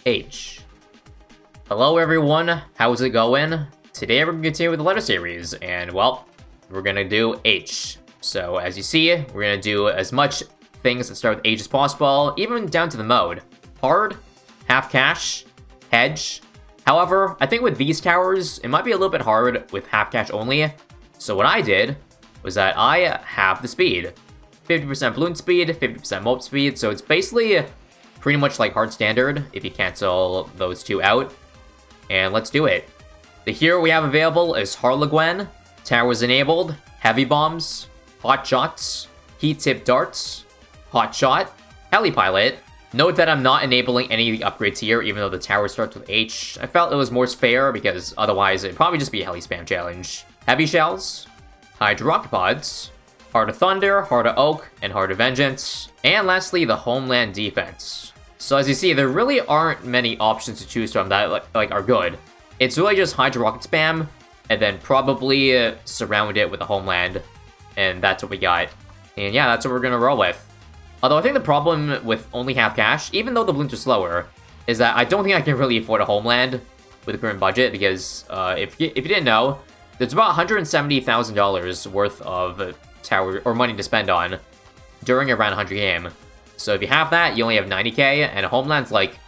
H. Hello everyone, how's it going? Today we're going to continue with the letter series, and well, we're going to do H. So as you see, we're going to do as much things that start with H as possible, even down to the mode. Hard, half cash, hedge. However, I think with these towers, it might be a little bit hard with half cash only. So what I did was that I have the speed. 50% bloon speed, 50% MOAB speed, so it's basically pretty much like hard standard if you cancel those two out. And let's do it. The hero we have available is Harlequin, towers enabled, heavy bombs, hot shots, heat tip darts, hot shot, heli pilot. Note that I'm not enabling any of the upgrades here, even though the tower starts with H. I felt it was more fair because otherwise it'd probably just be a heli spam challenge. Heavy shells, hydro rocket pods, Heart of Thunder, Heart of Oak, and Heart of Vengeance. And lastly, the Homeland Defense. So as you see, there really aren't many options to choose from that like are good. It's really just Hydro Rocket spam, and then probably surround it with a Homeland. And that's what we got. And yeah, that's what we're gonna roll with. Although I think the problem with only half cash, even though the balloons are slower, is that I don't think I can really afford a Homeland with the current budget, because if you didn't know, there's about $170,000 worth of tower or money to spend on during a round 100 game. So if you have that, you only have 90k, and a Homeland's like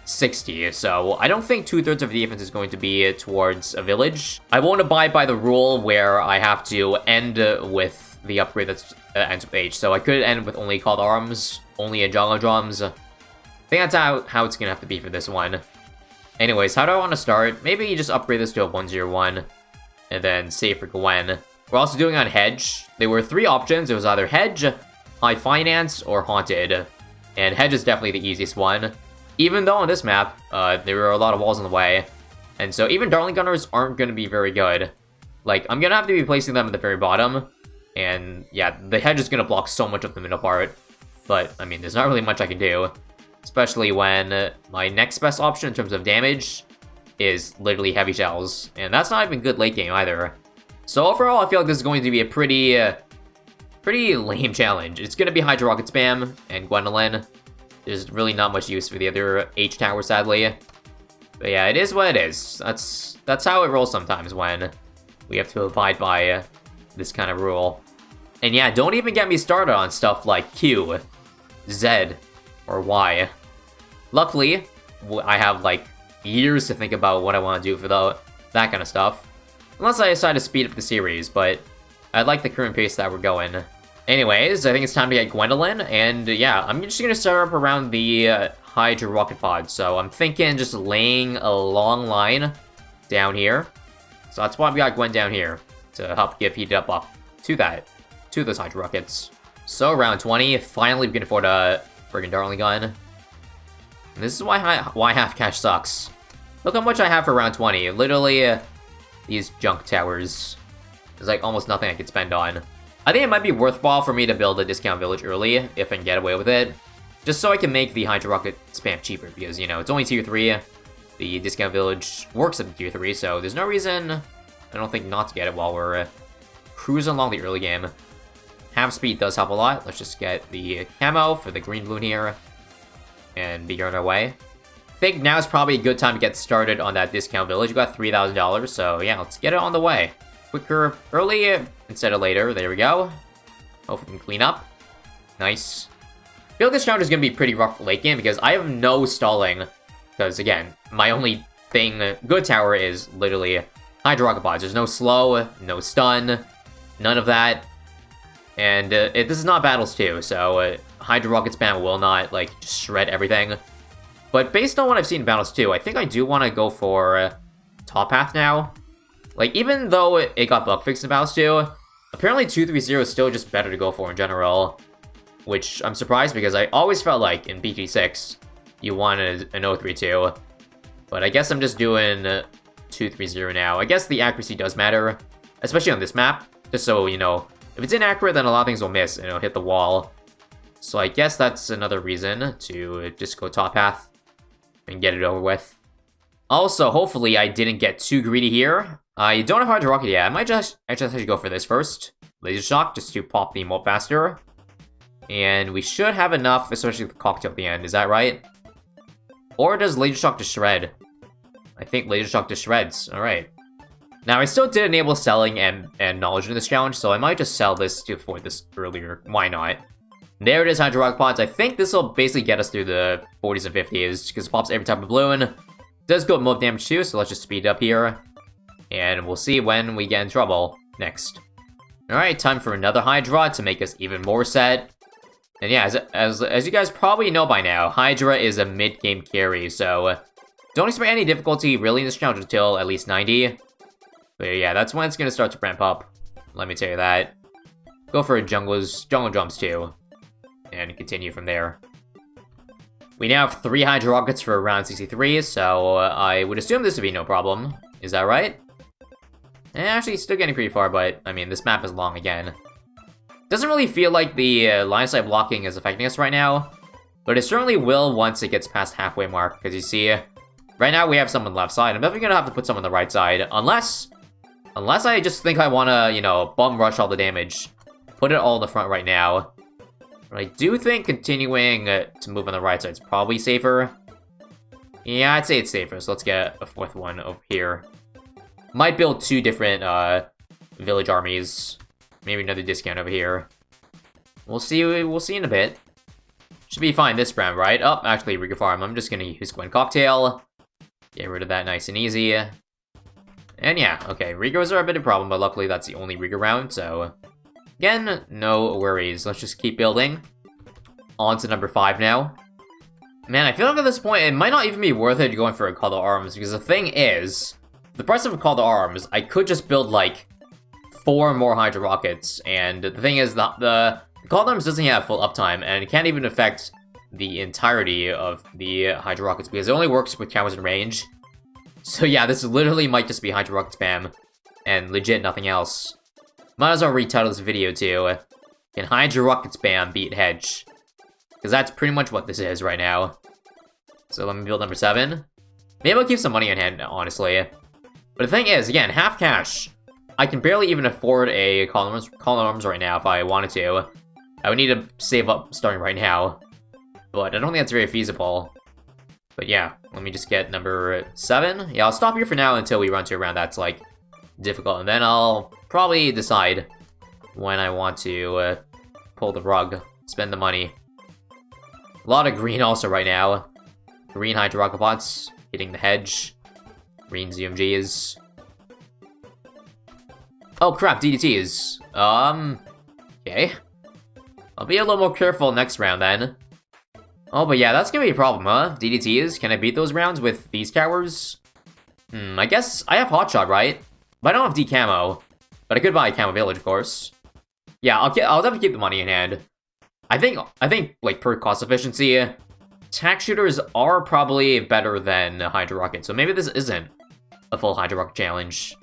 60, so I don't think 2/3 of the defense is going to be towards a village. I won't abide by the rule where I have to end with the upgrade that ends with H, so I could end with only Called Arms, only a Jungle Drums. I think that's how it's gonna have to be for this one. Anyways, how do I want to start? Maybe you just upgrade this to a 101, and then save for Gwen. We're also doing on Hedge. There were 3 options. It was either Hedge, High Finance, or Haunted. And Hedge is definitely the easiest one. Even though on this map, there are a lot of walls in the way. And so even Darling Gunners aren't going to be very good. Like, I'm going to have to be placing them at the very bottom. And yeah, the Hedge is going to block so much of the middle part. But, I mean, there's not really much I can do. Especially when my next best option in terms of damage is literally Heavy Shells. And that's not even good late game either. So overall, I feel like this is going to be a pretty lame challenge. It's going to be Hydro Rocket spam and Gwendolyn. There's really not much use for the other H tower, sadly. But yeah, it is what it is. That's how it rolls sometimes when we have to abide by this kind of rule. And yeah, don't even get me started on stuff like Q, Z, or Y. Luckily, I have like years to think about what I want to do for that kind of stuff. Unless I decide to speed up the series, but I like the current pace that we're going. Anyways, I think it's time to get Gwendolyn, and yeah, I'm just gonna start up around the Hydro Rocket Pod. So I'm thinking just laying a long line down here. So that's why we got Gwen down here, to help give heated up buff to those Hydro Rockets. So round 20, finally we can afford a friggin' Darling Gun. And this is why half cash sucks. Look how much I have for round 20. Literally, these junk towers. There's like almost nothing I could spend on. I think it might be worthwhile for me to build a discount village early, if I can get away with it. Just so I can make the Hydro Rocket spam cheaper, because, you know, it's only tier 3. The discount village works at the tier 3, so there's no reason, I don't think, not to get it while we're cruising along the early game. Half speed does help a lot. Let's just get the camo for the green balloon here, and be on our way. I think now is probably a good time to get started on that discount village. We got $3,000, so yeah, let's get it on the way. Quicker early instead of later. There we go. Hopefully we can clean up. Nice. I feel like this round is going to be pretty rough late game because I have no stalling. Because again, my only good tower is literally Hydro Rocket Pods. There's no slow, no stun, none of that. And this is not Battles 2, so Hydro Rocket spam will not like just shred everything. But based on what I've seen in Battles 2, I think I do want to go for Top Path now. Like, even though it got bug fixed in Battles 2, apparently 230 is still just better to go for in general. Which I'm surprised because I always felt like in BG6, you wanted an 032. But I guess I'm just doing 230 now. I guess the accuracy does matter, especially on this map. Just so, you know, if it's inaccurate, then a lot of things will miss and it'll hit the wall. So I guess that's another reason to just go Top Path and get it over with. Also, hopefully I didn't get too greedy here. I don't have Hydro Rocket yet. I might just actually go for this first. Laser Shock, just to pop the MOAB faster. And we should have enough, especially with the cocktail at the end. Is that right? Or does Laser Shock to shred? I think Laser Shock to shreds. Alright. Now, I still did enable selling and knowledge in this challenge, so I might just sell this to avoid this earlier. Why not? There it is, Hydro Rock Pods. I think this will basically get us through the 40s and 50s, because it pops every type of balloon. Does go MOAB damage too, so let's just speed up here. And we'll see when we get in trouble next. Alright, time for another Hydra to make us even more set. And yeah, as you guys probably know by now, Hydra is a mid-game carry, so don't expect any difficulty really in this challenge until at least 90. But yeah, that's when it's going to start to ramp up. Let me tell you that. Go for jungle jumps too. And continue from there. We now have 3 Hydra Rockets for round 63, so I would assume this would be no problem. Is that right? Actually, still getting pretty far, but I mean, this map is long again. Doesn't really feel like the line of sight blocking is affecting us right now, but it certainly will once it gets past halfway mark, because you see, right now we have someone on the left side. I'm definitely going to have to put someone on the right side, unless I just think I want to, you know, bum rush all the damage. Put it all in the front right now. But I do think continuing to move on the right side is probably safer. Yeah, I'd say it's safer, so let's get a 4th one over here. Might build 2 different village armies. Maybe another discount over here. We'll see in a bit. Should be fine this round, right? Oh, actually, Riga Farm. I'm just gonna use Gwen Cocktail. Get rid of that nice and easy. And yeah, okay, Rigas are a bit of a problem, but luckily that's the only Riga round, so again, no worries. Let's just keep building. On to number 5 now. Man, I feel like at this point, it might not even be worth it going for a Call to Arms, because the thing is, the price of a Call to Arms, I could just build, like, 4 more Hydra Rockets, and the thing is, the Call to Arms doesn't have full uptime, and it can't even affect the entirety of the Hydra Rockets, because it only works with counters in range. So yeah, this literally might just be Hydra Rocket spam, and legit nothing else. Might as well retitle this video to, Can Hydra Rocket spam beat Hedge? Because that's pretty much what this is right now. So let me build number 7. Maybe I'll keep some money on hand, honestly. But the thing is, again, half cash. I can barely even afford a Call to Arms right now if I wanted to. I would need to save up starting right now. But I don't think that's very feasible. But yeah, let me just get number 7. Yeah, I'll stop here for now until we run to a round that's, like, difficult. And then I'll probably decide when I want to pull the rug, spend the money. A lot of green also right now. Green Hydra Rocket Pots hitting the Hedge. Green ZMGs. Oh crap, DDTs. Okay. I'll be a little more careful next round then. Oh, but yeah, that's gonna be a problem, huh? DDTs, can I beat those rounds with these towers? I guess I have Hotshot, right? But I don't have D-Camo. But I could buy a Camo Village, of course. Yeah, I'll definitely keep the money in hand. I think, like, per cost efficiency, attack shooters are probably better than Hydra Rocket, so maybe this isn't a full Hydra Rocket challenge.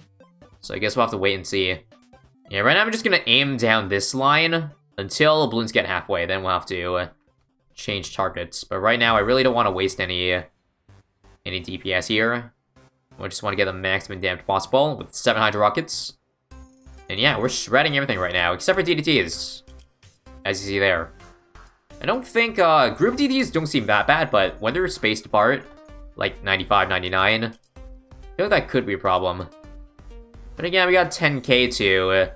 So I guess we'll have to wait and see. Yeah, right now I'm just gonna aim down this line until balloons get halfway, then we'll have to change targets. But right now I really don't want to waste any DPS here. I just want to get the maximum damage possible with 7 Hydra Rockets. And yeah, we're shredding everything right now, except for DDTs. As you see there. I don't think, group DDs don't seem that bad, but when they're spaced apart, like 95, 99, I feel like that could be a problem. But again, we got 10k to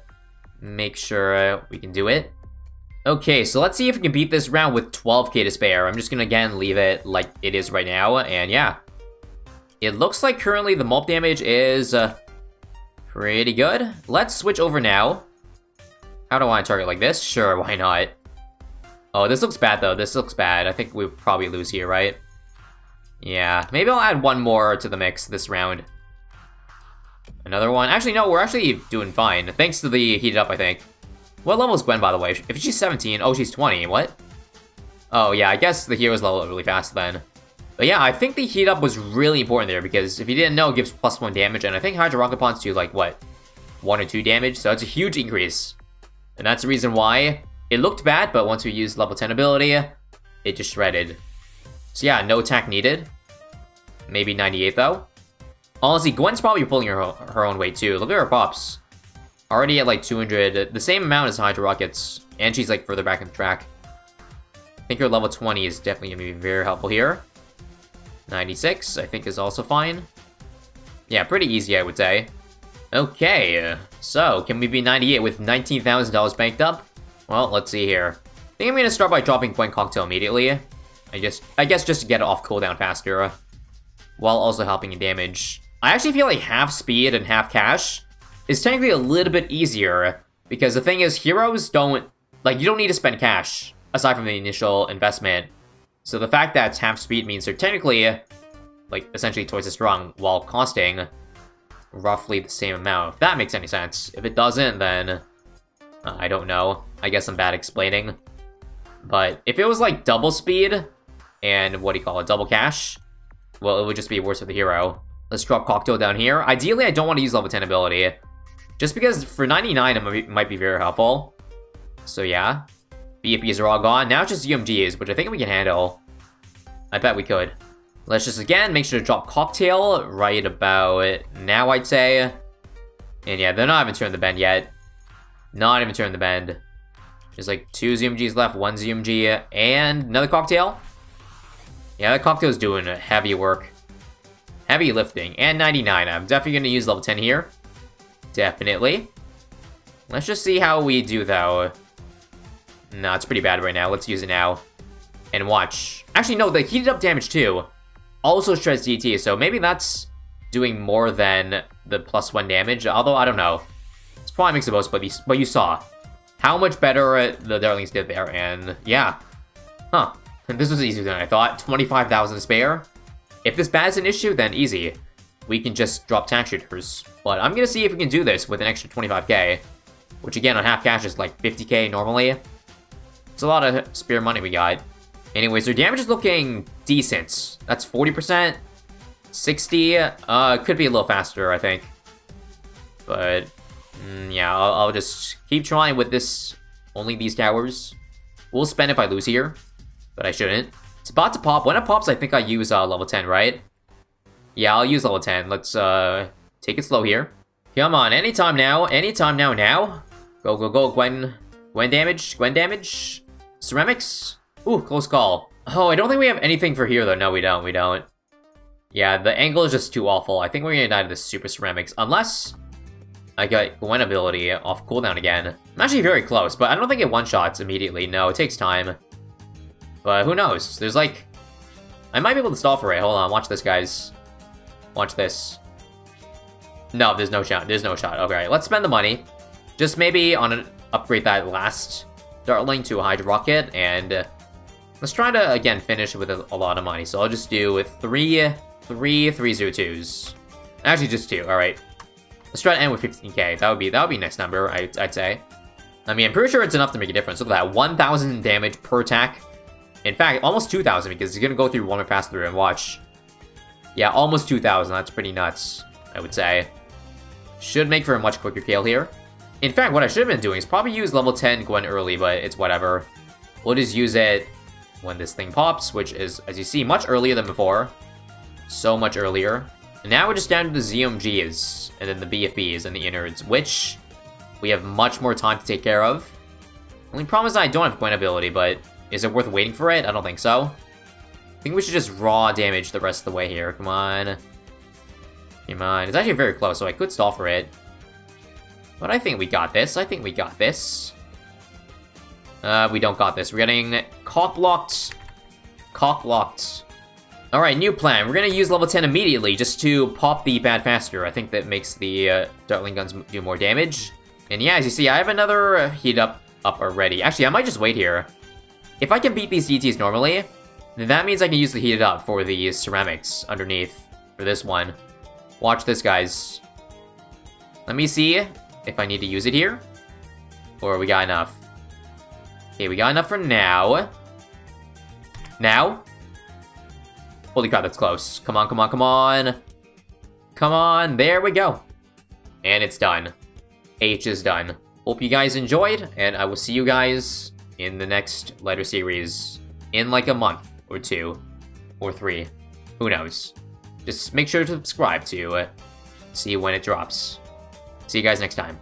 make sure we can do it. Okay, so let's see if we can beat this round with 12k to spare. I'm just gonna, again, leave it like it is right now, and yeah. It looks like currently the MOAB damage is pretty good. Let's switch over now. How do I target like this? Sure, why not? Oh, this looks bad, though. This looks bad. I think we'll probably lose here, right? Yeah, maybe I'll add 1 more to the mix this round. Another one. Actually, no, we're actually doing fine. Thanks to the heated up, I think. What level is Gwen, by the way? If she's 17, oh, she's 20. What? Oh, yeah, I guess the heroes level really fast then. But yeah, I think the heat up was really important there, because if you didn't know, it gives +1 damage, and I think Hydra Rocket Pods do, like, what? 1 or 2 damage, so it's a huge increase. And that's the reason why it looked bad, but once we used level 10 ability, it just shredded. So yeah, no attack needed. Maybe 98 though. Honestly, Gwen's probably pulling her own weight too. Look at her pops. Already at like 200, the same amount as Hydra Rockets. And she's like further back in the track. I think her level 20 is definitely going to be very helpful here. 96, I think, is also fine. Yeah, pretty easy, I would say. Okay, so can we be 98 with $19,000 banked up? Well, let's see here. I think I'm gonna start by dropping Point Cocktail immediately. I guess just to get it off cooldown faster, while also helping in damage. I actually feel like half speed and half cash is technically a little bit easier, because the thing is, heroes don't, like, you don't need to spend cash, aside from the initial investment. So the fact that it's half speed means they're technically, like, essentially twice as strong, while costing roughly the same amount, if that makes any sense. If it doesn't, then I don't know. I guess I'm bad explaining. But if it was, like, double speed, and what do you call it, double cash, well, it would just be worse for the hero. Let's drop Cocktail down here. Ideally, I don't want to use level 10 ability, just because for 99, it might be very helpful. So yeah, BFBs are all gone. Now it's just UMGs, which I think we can handle. I bet we could. Let's just, again, make sure to drop Cocktail right about now, I'd say. And yeah, they're not even turning the bend yet. Not even turning the bend. There's like 2 ZMGs left, 1 ZMG, and another Cocktail. Yeah, that Cocktail's doing heavy work. Heavy lifting. And 99. I'm definitely going to use level 10 here. Definitely. Let's just see how we do, though. No, it's pretty bad right now. Let's use it now. And watch. Actually, no, the heated up damage, too, also shreds DT, so maybe that's doing more than the +1 damage, although I don't know. It's probably a mix of both, but you saw how much better the Darlings did there, and yeah. Huh. This was easier than I thought. 25,000 spare. If this bad's an issue, then easy. We can just drop tank shooters. But I'm gonna see if we can do this with an extra 25k. Which again, on half cash is like 50k normally. It's a lot of spare money we got. Anyways, their damage is looking decent. That's 40%. 60. Could be a little faster, I think. But, yeah, I'll just keep trying with this. Only these towers. We'll spend if I lose here. But I shouldn't. It's about to pop. When it pops, I think I use level 10, right? Yeah, I'll use level 10. Let's take it slow here. Come on, anytime now. Anytime now. Go, go, go. Gwen damage. Gwen damage. Ceramics. Ooh, close call. Oh, I don't think we have anything for here, though. No, we don't. Yeah, the angle is just too awful. I think we're gonna die to the super ceramics. Unless I got Gwen ability off cooldown again. I'm actually very close, but I don't think it one-shots immediately. No, it takes time. But who knows? There's like... I might be able to stall for it. Hold on, watch this, guys. Watch this. No, there's no shot. There's no shot. Okay, let's spend the money. Just maybe upgrade that last Dartling to a Hydra Rocket, and let's try to, again, finish with a lot of money. So I'll just do with three 302s. Actually, just 2. Alright. Let's try to end with 15k. That would be a nice number, I'd say. I mean, I'm pretty sure it's enough to make a difference. Look at that. 1,000 damage per attack. In fact, almost 2,000, because he's gonna go through one more pass through and watch. Yeah, almost 2,000. That's pretty nuts, I would say. Should make for a much quicker kill here. In fact, what I should have been doing is probably use level 10 Gwen early, but it's whatever. We'll just use it when this thing pops, which is, as you see, much earlier than before. So much earlier. And now we're just down to the ZMGs, and then the BFBs and the innards, which we have much more time to take care of. Only problem is I don't have Gwen ability, but is it worth waiting for it? I don't think so. I think we should just raw damage the rest of the way here. Come on. Come on. It's actually very close, so I could stall for it. But I think we got this. I think we got this. We don't got this. We're getting cock-blocked. Cock-blocked. Alright, new plan. We're gonna use level 10 immediately just to pop the bad faster. I think that makes the Dartling guns do more damage. And yeah, as you see, I have another heat up already. Actually, I might just wait here. If I can beat these DTs normally, then that means I can use the heated up for the ceramics underneath for this one. Watch this, guys. Let me see if I need to use it here. Or we got enough. Okay, we got enough for now. Now? Holy crap, that's close. Come on, come on, come on. Come on, there we go. And it's done. H is done. Hope you guys enjoyed, and I will see you guys in the next letter series in like a month or 2 or 3. Who knows? Just make sure to subscribe to see when it drops. See you guys next time.